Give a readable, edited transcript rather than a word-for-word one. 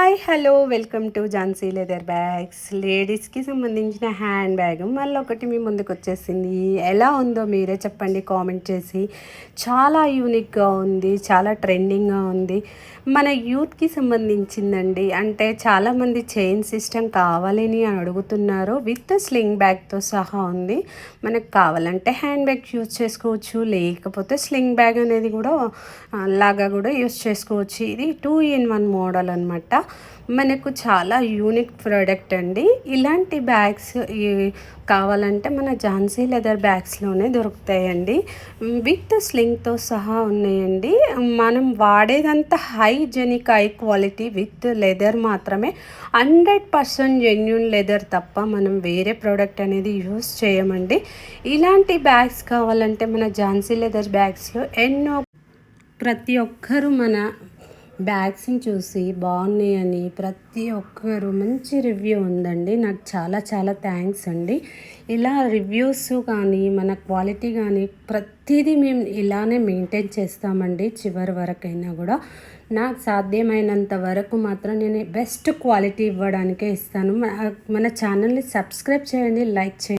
Hi hello welcome to Jhansi leather bags. లేడీస్కి సంబంధించిన hand bag మళ్ళీ ఒకటి మీ ముందుకు వచ్చేసింది. ఎలా ఉందో మీరే చెప్పండి కామెంట్ చేసి. చాలా యూనిక్గా ఉంది, చాలా ట్రెండింగ్గా ఉంది, మన యూత్కి సంబంధించిందండి. అంటే చాలామంది చైన్ సిస్టమ్ కావాలని అడుగుతున్నారు. విత్ స్లింగ్ బ్యాగ్తో సహా ఉంది. మనకు కావాలంటే హ్యాండ్ బ్యాగ్ యూజ్ చేసుకోవచ్చు, లేకపోతే స్లింగ్ బ్యాగ్ అనేది కూడా లాగా కూడా యూజ్ చేసుకోవచ్చు. ఇది 2-in-1 మోడల్ అనమాట. మనకు చాలా యూనిక్ ప్రోడక్ట్ అండి. ఇలాంటి బ్యాగ్స్ కావాలంటే మన ఝాన్సీ లెదర్ బ్యాగ్స్లోనే దొరుకుతాయండి. విత్ స్లింగ్తో సహా ఉన్నాయండి. మనం వాడేదంతా hygienic, high quality with leather మాత్రమే. 100% జెన్యూన్ లెదర్ తప్ప మనం వేరే ప్రోడక్ట్ అనేది యూస్ చేయమండి. ఇలాంటి బ్యాగ్స్ కావాలంటే మన ఝాన్సీ లెదర్ బ్యాగ్స్లో ప్రతి ఒక్కరూ మన బ్యాగ్స్ని చూసి బాగున్నాయని ప్రతి ఒక్కరు మంచి రివ్యూ ఉందండి. నాకు చాలా చాలా థ్యాంక్స్ అండి. ఇలా రివ్యూస్ కానీ మన క్వాలిటీ కానీ ప్రతిదీ మేము ఇలానే మెయింటైన్ చేస్తామండి. చివరి వరకైనా కూడా నాకు సాధ్యమైనంత వరకు మాత్రం నేను బెస్ట్ క్వాలిటీ ఇవ్వడానికే ఇస్తాను. మన ఛానల్ని సబ్స్క్రైబ్ చేయండి, లైక్ చేయండి.